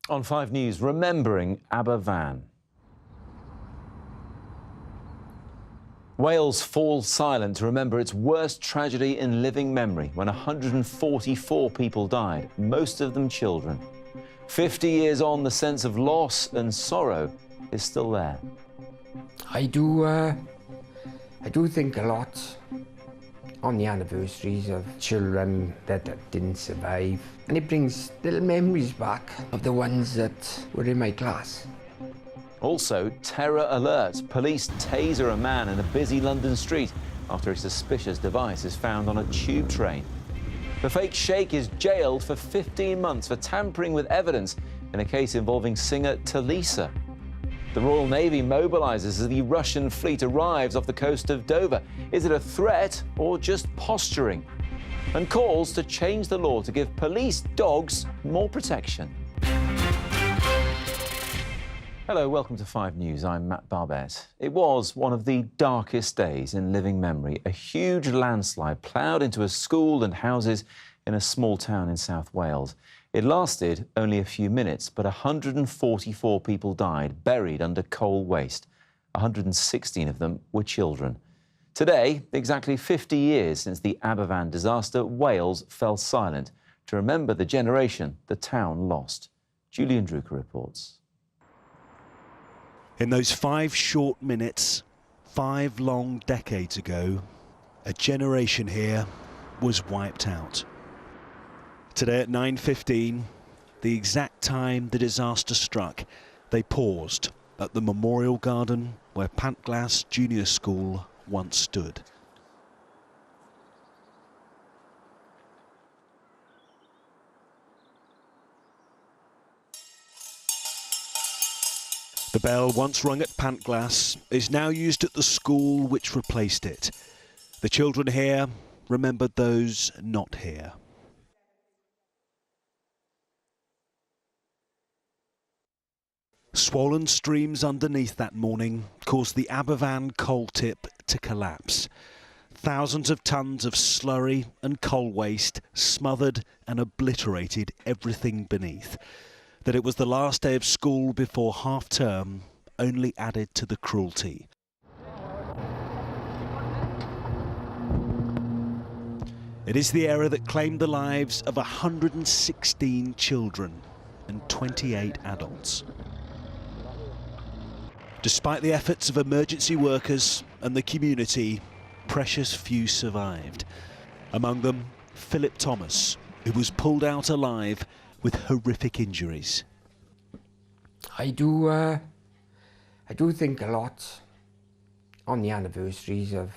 On 5 News, remembering Aberfan. Wales falls silent to remember its worst tragedy in living memory when 144 people died, most of them children. 50 years on, the sense of loss and sorrow is still there. I do think a lot on the anniversaries of children that didn't survive. And it brings little memories back of the ones that were in my class. Also, terror alert. Police taser a man in a busy London street after a suspicious device is found on a tube train. The fake sheikh is jailed for 15 months for tampering with evidence in a case involving singer Talisa. The Royal Navy mobilises as the Russian fleet arrives off the coast of Dover. Is it a threat or just posturing? And calls to change the law to give police dogs more protection. Hello, welcome to 5 News. I'm Matt Barbet. It was one of the darkest days in living memory. A huge landslide ploughed into a school and houses in a small town in South Wales. It lasted only a few minutes, but 144 people died, buried under coal waste. 116 of them were children. Today, exactly 50 years since the Aberfan disaster, Wales fell silent to remember the generation the town lost. Julian Drucker reports. In those 5 short minutes, 5 long decades ago, a generation here was wiped out. Today at 9:15, the exact time the disaster struck, they paused at the memorial garden where Pantglas Junior School once stood. The bell once rung at Pantglas is now used at the school which replaced it. The children here remembered those not here. Swollen streams underneath that morning caused the Aberfan coal tip to collapse. Thousands of tons of slurry and coal waste smothered and obliterated everything beneath. That it was the last day of school before half-term only added to the cruelty. It is the error that claimed the lives of 116 children and 28 adults. Despite the efforts of emergency workers and the community, precious few survived. Among them, Philip Thomas, who was pulled out alive with horrific injuries. I do think a lot on the anniversaries of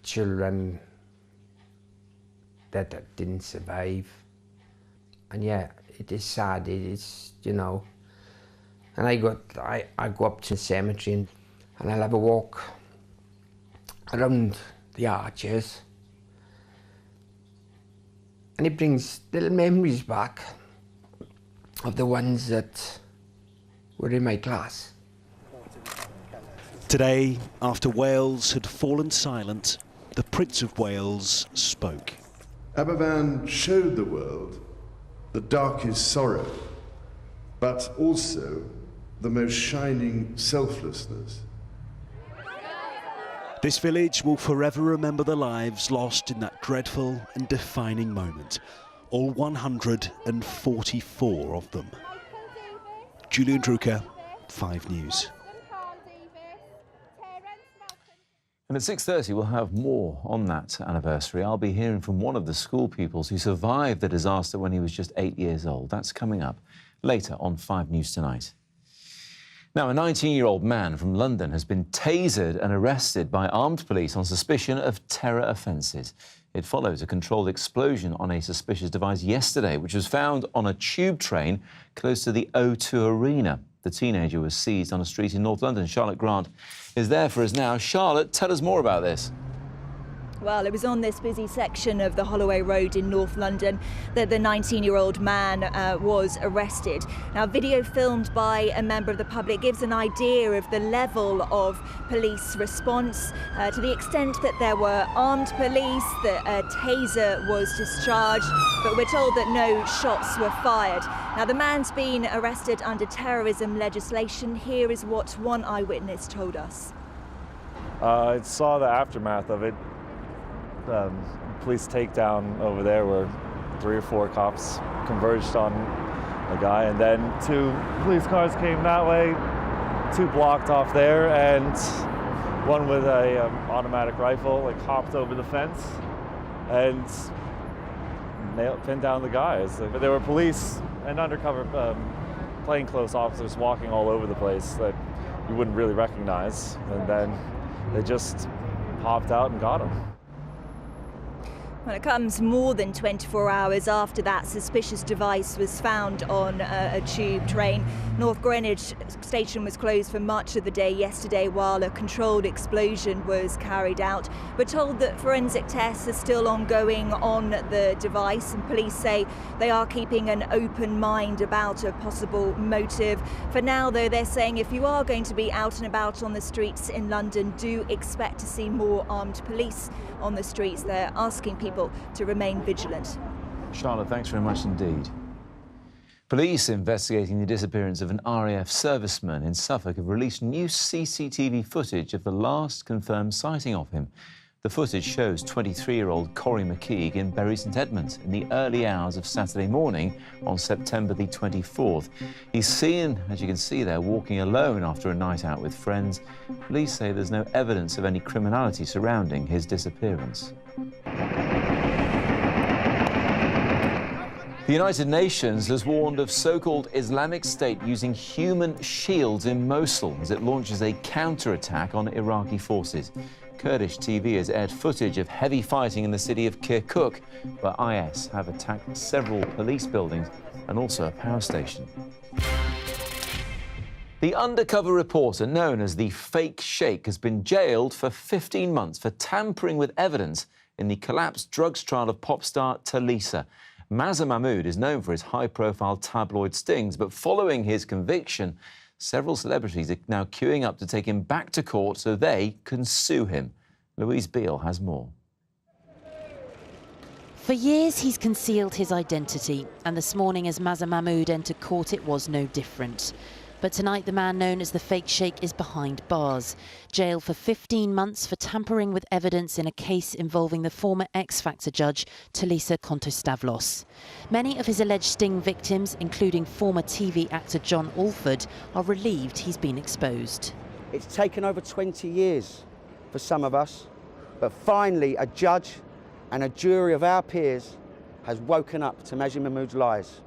children that didn't survive. And yeah, it is sad, it is, you know. And I go up to the cemetery and I'll have a walk around the arches. And it brings little memories back of the ones that were in my class. Today, after Wales had fallen silent, the Prince of Wales spoke. Aberfan showed the world the darkest sorrow, but also the most shining selflessness. This village will forever remember the lives lost in that dreadful and defining moment. All 144 of them. Julian Drucker, 5 News. And at 6:30, we'll have more on that anniversary. I'll be hearing from one of the school pupils who survived the disaster when he was just 8 years old. That's coming up later on 5 News Tonight. Now, a 19-year-old man from London has been tasered and arrested by armed police on suspicion of terror offences. It follows a controlled explosion on a suspicious device yesterday, which was found on a tube train close to the O2 Arena. The teenager was seized on a street in North London. Charlotte Grant is there for us now. Charlotte, tell us more about this. Well, it was on this busy section of the Holloway Road in North London that the 19-year-old man was arrested. Now, video filmed by a member of the public gives an idea of the level of police response to the extent that there were armed police, that a taser was discharged, but we're told that no shots were fired. Now, the man's been arrested under terrorism legislation. Here is what one eyewitness told us. I saw the aftermath of it. Police takedown over there where 3 or 4 cops converged on a guy, and then 2 police cars came that way, 2 blocked off there, and one with a automatic rifle hopped over the fence and pinned down the guys. There were police and undercover plainclothes officers walking all over the place that you wouldn't really recognize, and then they just popped out and got him. Well, it comes more than 24 hours after that suspicious device was found on a tube train. North Greenwich station was closed for much of the day yesterday while a controlled explosion was carried out. We're told that forensic tests are still ongoing on the device, and police say they are keeping an open mind about a possible motive. For now, though, they're saying if you are going to be out and about on the streets in London, do expect to see more armed police on the streets. They're asking people to remain vigilant. Charlotte, thanks very much indeed. Police investigating the disappearance of an RAF serviceman in Suffolk have released new CCTV footage of the last confirmed sighting of him. The footage shows 23-year-old Corey McKeague in Bury St Edmunds in the early hours of Saturday morning on September the 24th. He's seen, as you can see there, walking alone after a night out with friends. Police say there's no evidence of any criminality surrounding his disappearance. The United Nations has warned of so-called Islamic State using human shields in Mosul as it launches a counter-attack on Iraqi forces. Kurdish TV has aired footage of heavy fighting in the city of Kirkuk, where IS have attacked several police buildings and also a power station. The undercover reporter known as the Fake Sheikh has been jailed for 15 months for tampering with evidence in the collapsed drugs trial of pop star Talisa. Mazza Mahmood is known for his high-profile tabloid stings, but following his conviction, several celebrities are now queuing up to take him back to court so they can sue him. Louise Beale has more. For years, he's concealed his identity, and this morning as Mazza Mahmood entered court, it was no different. But tonight, the man known as the Fake Sheikh is behind bars, jailed for 15 months for tampering with evidence in a case involving the former X Factor judge, Talisa Kontostavlos. Many of his alleged sting victims, including former TV actor John Alford, are relieved he's been exposed. It's taken over 20 years for some of us, but finally a judge and a jury of our peers has woken up to Mazza Mahmood's lies.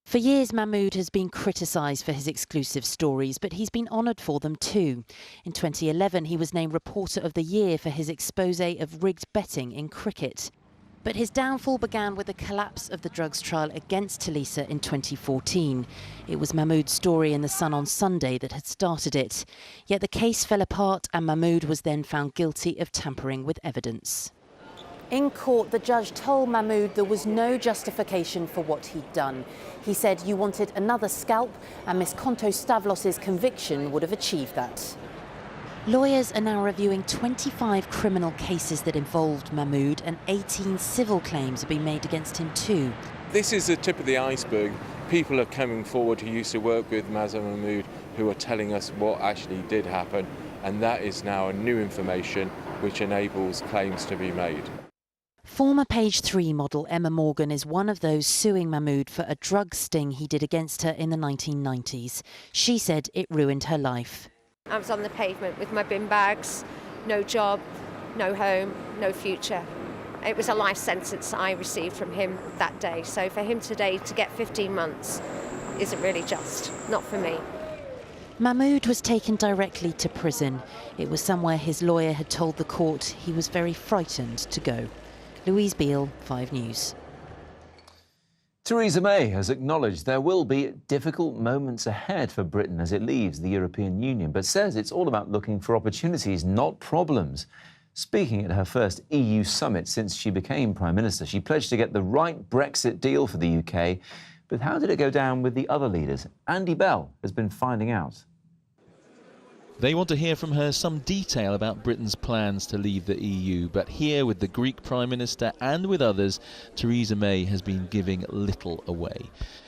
For years, Mahmood has been criticised for his exclusive stories, but he's been honoured for them too. In 2011, he was named Reporter of the Year for his exposé of rigged betting in cricket. But his downfall began with the collapse of the drugs trial against Talisa in 2014. It was Mahmood's story in The Sun on Sunday that had started it. Yet the case fell apart and Mahmood was then found guilty of tampering with evidence. In court, the judge told Mahmood there was no justification for what he'd done. He said you wanted another scalp, and Miss Kontostavlos' conviction would have achieved that. Lawyers are now reviewing 25 criminal cases that involved Mahmood, and 18 civil claims have been made against him too. This is the tip of the iceberg. People are coming forward who used to work with Mazza Mahmood, who are telling us what actually did happen, and that is now a new information which enables claims to be made. Former Page 3 model Emma Morgan is one of those suing Mahmood for a drug sting he did against her in the 1990s. She said it ruined her life. I was on the pavement with my bin bags, no job, no home, no future. It was a life sentence I received from him that day. So for him today to get 15 months isn't really just, not for me. Mahmood was taken directly to prison. It was somewhere his lawyer had told the court he was very frightened to go. Louise Beale, 5 News. Theresa May has acknowledged there will be difficult moments ahead for Britain as it leaves the European Union, but says it's all about looking for opportunities, not problems. Speaking at her first EU summit since she became Prime Minister, she pledged to get the right Brexit deal for the UK. But how did it go down with the other leaders? Andy Bell has been finding out. They want to hear from her some detail about Britain's plans to leave the EU, but here with the Greek Prime Minister and with others, Theresa May has been giving little away.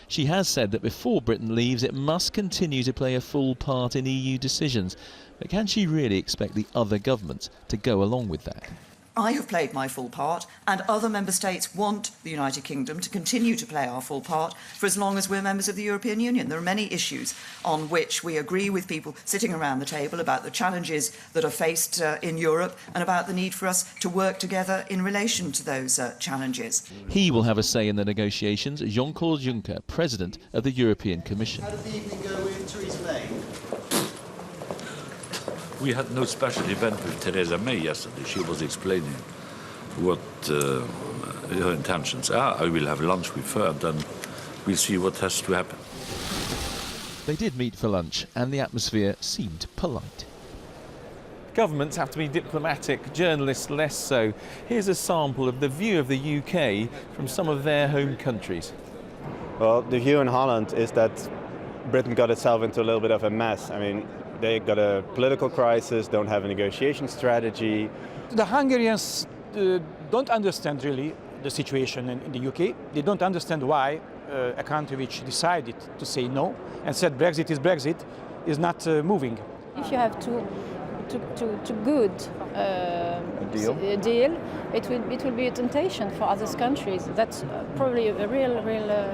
She has said that before Britain leaves, it must continue to play a full part in EU decisions. But can she really expect the other governments to go along with that? I have played my full part, and other member states want the United Kingdom to continue to play our full part for as long as we're members of the European Union. There are many issues on which we agree with people sitting around the table about the challenges that are faced in Europe and about the need for us to work together in relation to those challenges. He will have a say in the negotiations, Jean-Claude Juncker, President of the European Commission. How did the evening go with Theresa May? We had no special event with Theresa May yesterday. She was explaining what her intentions are. I will have lunch with her, then we'll see what has to happen. They did meet for lunch, and the atmosphere seemed polite. Governments have to be diplomatic, journalists less so. Here's a sample of the view of the UK from some of their home countries. Well, the view in Holland is that Britain got itself into a little bit of a mess. I mean, they got a political crisis, don't have a negotiation strategy. The Hungarians don't understand really the situation in the UK. They don't understand why a country which decided to say no and said Brexit is not moving. If you have too good a deal, it will be a temptation for other countries. That's probably a real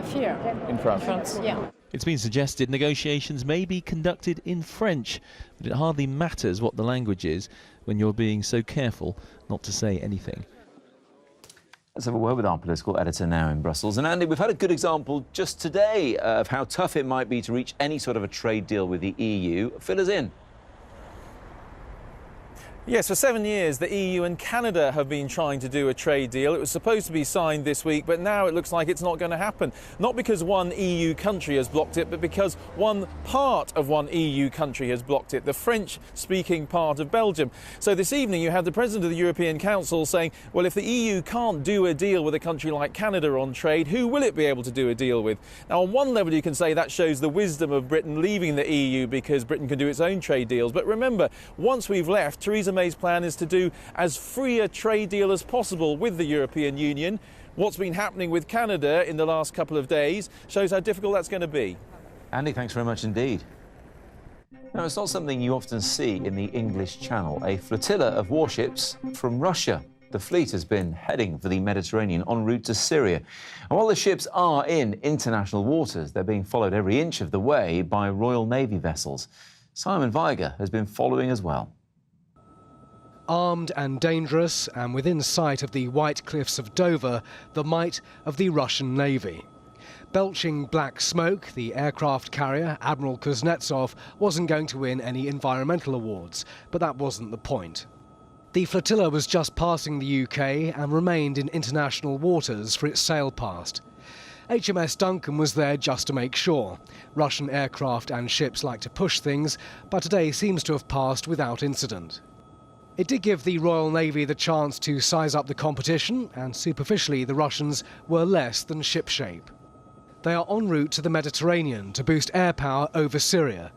fear. In France? Yeah. It's been suggested negotiations may be conducted in French, but it hardly matters what the language is when you're being so careful not to say anything. Let's have a word with our political editor now in Brussels. And Andy, we've had a good example just today of how tough it might be to reach any sort of a trade deal with the EU. Fill us in. Yes, for 7 years, the EU and Canada have been trying to do a trade deal. It was supposed to be signed this week, but now it looks like it's not going to happen. Not because one EU country has blocked it, but because one part of one EU country has blocked it, the French-speaking part of Belgium. So this evening you had the President of the European Council saying, well, if the EU can't do a deal with a country like Canada on trade, who will it be able to do a deal with? Now, on one level, you can say that shows the wisdom of Britain leaving the EU because Britain can do its own trade deals. But remember, once we've left, Theresa May's plan is to do as free a trade deal as possible with the European Union. What's been happening with Canada in the last couple of days shows how difficult that's going to be. Andy, thanks very much indeed. Now, it's not something you often see in the English Channel, a flotilla of warships from Russia. The fleet has been heading for the Mediterranean en route to Syria. And while the ships are in international waters, they're being followed every inch of the way by Royal Navy vessels. Simon Weiger has been following as well. Armed and dangerous, and within sight of the white cliffs of Dover, the might of the Russian Navy. Belching black smoke, the aircraft carrier, Admiral Kuznetsov, wasn't going to win any environmental awards, but that wasn't the point. The flotilla was just passing the UK and remained in international waters for its sail past. HMS Duncan was there just to make sure. Russian aircraft and ships like to push things, but today seems to have passed without incident. It did give the Royal Navy the chance to size up the competition, and superficially the Russians were less than shipshape. They are en route to the Mediterranean to boost air power over Syria,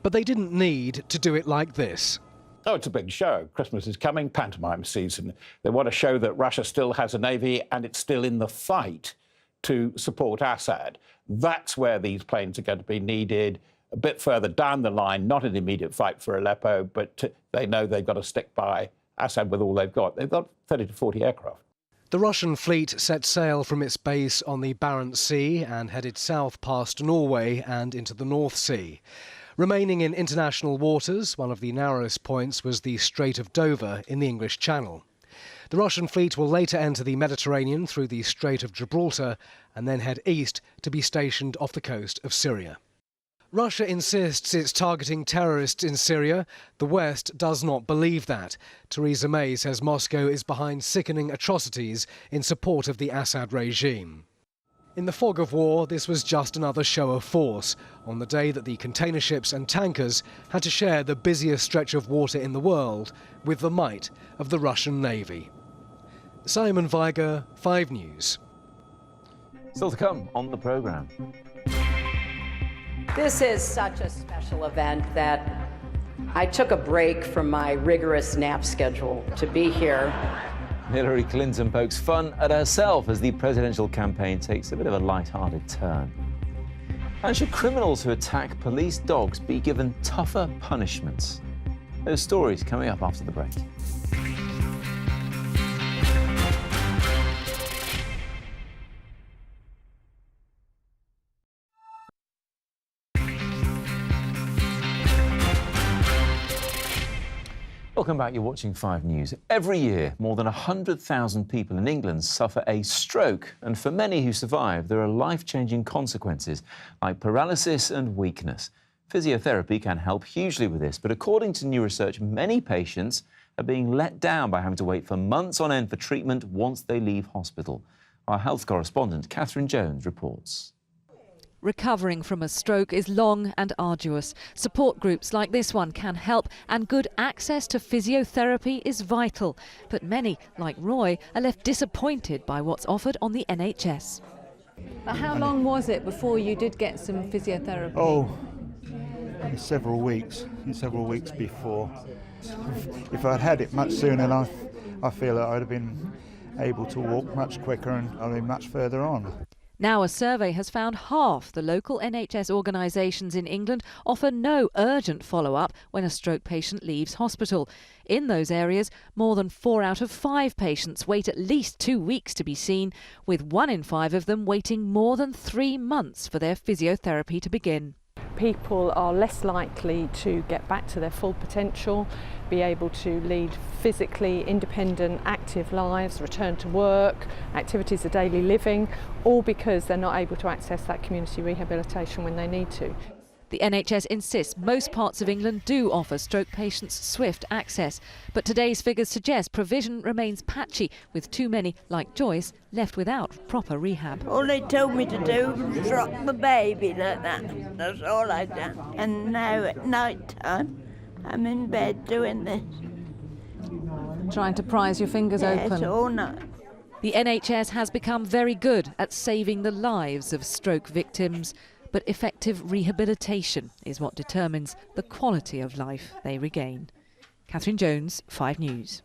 but they didn't need to do it like this. Oh, it's a big show. Christmas is coming, pantomime season. They want to show that Russia still has a navy and it's still in the fight to support Assad. That's where these planes are going to be needed. A bit further down the line, not an immediate fight for Aleppo, but they know they've got to stick by Assad with all they've got. They've got 30 to 40 aircraft. The Russian fleet set sail from its base on the Barents Sea and headed south past Norway and into the North Sea. Remaining in international waters, one of the narrowest points was the Strait of Dover in the English Channel. The Russian fleet will later enter the Mediterranean through the Strait of Gibraltar and then head east to be stationed off the coast of Syria. Russia insists it's targeting terrorists in Syria. The West does not believe that. Theresa May says Moscow is behind sickening atrocities in support of the Assad regime. In the fog of war, this was just another show of force on the day that the container ships and tankers had to share the busiest stretch of water in the world with the might of the Russian Navy. Simon Weiger, 5 News. Still to come on the programme. This is such a special event that I took a break from my rigorous nap schedule to be here. Hillary Clinton pokes fun at herself as the presidential campaign takes a bit of a light-hearted turn. And should criminals who attack police dogs be given tougher punishments? Those stories coming up after the break. Welcome back, you're watching 5 News. Every year, more than 100,000 people in England suffer a stroke, and for many who survive, there are life-changing consequences like paralysis and weakness. Physiotherapy can help hugely with this, but according to new research, many patients are being let down by having to wait for months on end for treatment once they leave hospital. Our health correspondent, Catherine Jones, reports. Recovering from a stroke is long and arduous. Support groups like this one can help, and good access to physiotherapy is vital. But many, like Roy, are left disappointed by what's offered on the NHS. But how long was it before you did get some physiotherapy? Oh, several weeks before. If I'd had it much sooner, I feel that I'd have been able to walk much quicker and I'd be much further on. Now a survey has found half the local NHS organisations in England offer no urgent follow-up when a stroke patient leaves hospital. In those areas, more than 4 out of 5 patients wait at least 2 weeks to be seen, with 1 in 5 of them waiting more than 3 months for their physiotherapy to begin. People are less likely to get back to their full potential, be able to lead physically independent, active lives, return to work, activities of daily living, all because they're not able to access that community rehabilitation when they need to. The NHS insists most parts of England do offer stroke patients swift access, but today's figures suggest provision remains patchy, with too many, like Joyce, left without proper rehab. All they told me to do was rock the baby like that. That's all I'd done. And now at night time, I'm in bed doing this. Trying to prise your fingers open? Yes, all night. The NHS has become very good at saving the lives of stroke victims, but effective rehabilitation is what determines the quality of life they regain. Catherine Jones, 5 News.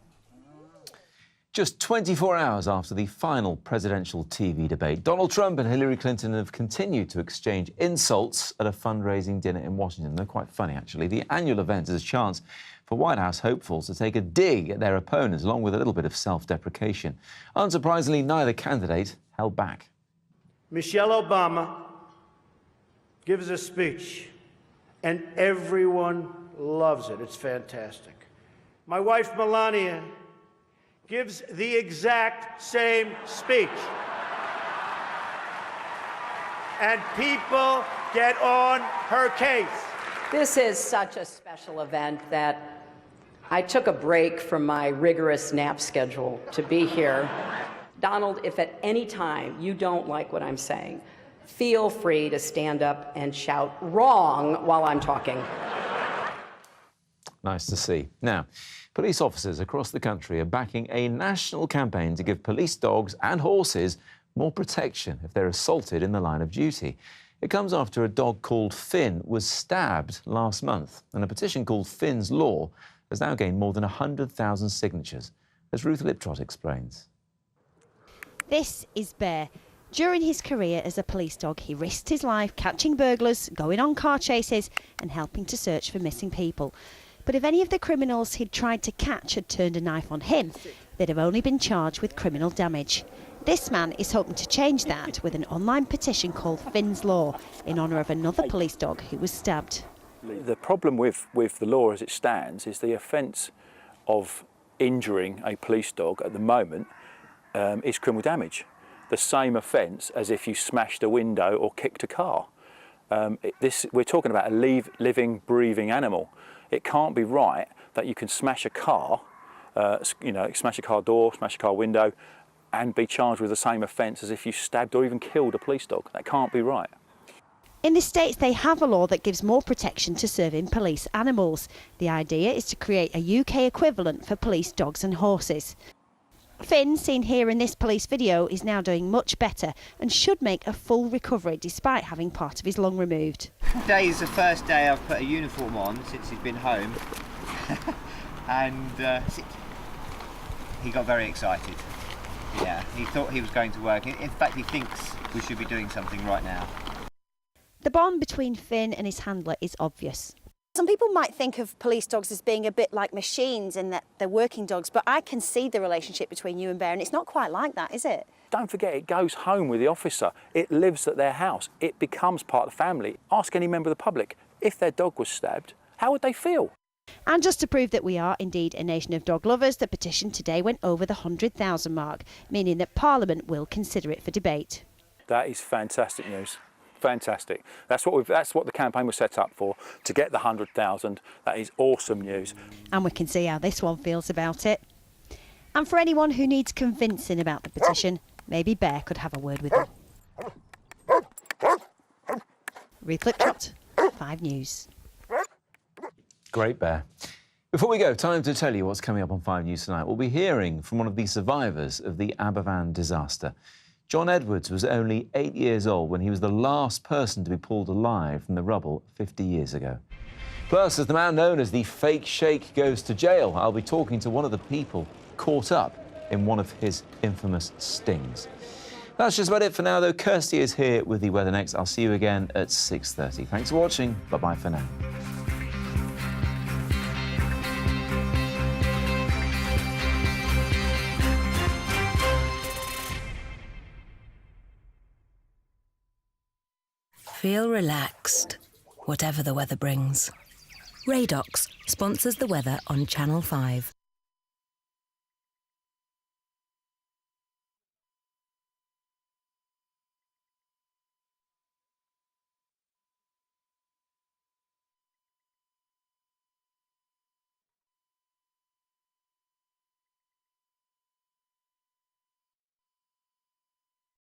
Just 24 hours after the final presidential TV debate, Donald Trump and Hillary Clinton have continued to exchange insults at a fundraising dinner in Washington. They're quite funny, actually. The annual event is a chance for White House hopefuls to take a dig at their opponents, along with a little bit of self-deprecation. Unsurprisingly, neither candidate held back. Michelle Obama gives a speech, and everyone loves it. It's fantastic. My wife, Melania, gives the exact same speech. And people get on her case. This is such a special event that I took a break from my rigorous nap schedule to be here. Donald, if at any time you don't like what I'm saying, feel free to stand up and shout "wrong" while I'm talking. Nice to see. Now, police officers across the country are backing a national campaign to give police dogs and horses more protection if they're assaulted in the line of duty. It comes after a dog called Finn was stabbed last month, and a petition called Finn's Law has now gained more than 100,000 signatures, as Ruth Liptrot explains. This is Bear. During his career as a police dog, he risked his life catching burglars, going on car chases and helping to search for missing people. But if any of the criminals he'd tried to catch had turned a knife on him, they'd have only been charged with criminal damage. This man is hoping to change that with an online petition called Finn's Law in honour of another police dog who was stabbed. The problem with the law as it stands is the offence of injuring a police dog at the moment is criminal damage. The same offence as if you smashed a window or kicked a car. We're talking about a living, breathing animal. It can't be right that you can smash a car, smash a car door, smash a car window, and be charged with the same offence as if you stabbed or even killed a police dog. That can't be right. In the States, they have a law that gives more protection to serving police animals. The idea is to create a UK equivalent for police dogs and horses. Finn, seen here in this police video, is now doing much better and should make a full recovery despite having part of his lung removed. Today is the first day I've put a uniform on since he's been home. And he got very excited. Yeah, he thought he was going to work. In fact, he thinks we should be doing something right now. The bond between Finn and his handler is obvious. Some people might think of police dogs as being a bit like machines in that they're working dogs, but I can see the relationship between you and Bear, and it's not quite like that, is it? Don't forget, it goes home with the officer. It lives at their house. It becomes part of the family. Ask any member of the public, if their dog was stabbed, how would they feel? And just to prove that we are indeed a nation of dog lovers, the petition today went over the 100,000 mark, meaning that Parliament will consider it for debate. That is fantastic news. Fantastic. That's what the campaign was set up for, to get the 100,000. That is awesome news. And we can see how this one feels about it. And for anyone who needs convincing about the petition, maybe Bear could have a word with them. Ruth Liptrot, 5 News. Great, Bear. Before we go, time to tell you what's coming up on 5 News tonight. We'll be hearing from one of the survivors of the Aberfan disaster. John Edwards was only 8 years old when he was the last person to be pulled alive from the rubble 50 years ago. Plus, as the man known as the Fake Sheikh goes to jail, I'll be talking to one of the people caught up in one of his infamous stings. That's just about it for now, though. Kirsty is here with the weather next. I'll see you again at 6:30. Thanks for watching. Bye-bye for now. Feel relaxed, whatever the weather brings. Radox sponsors the weather on Channel 5.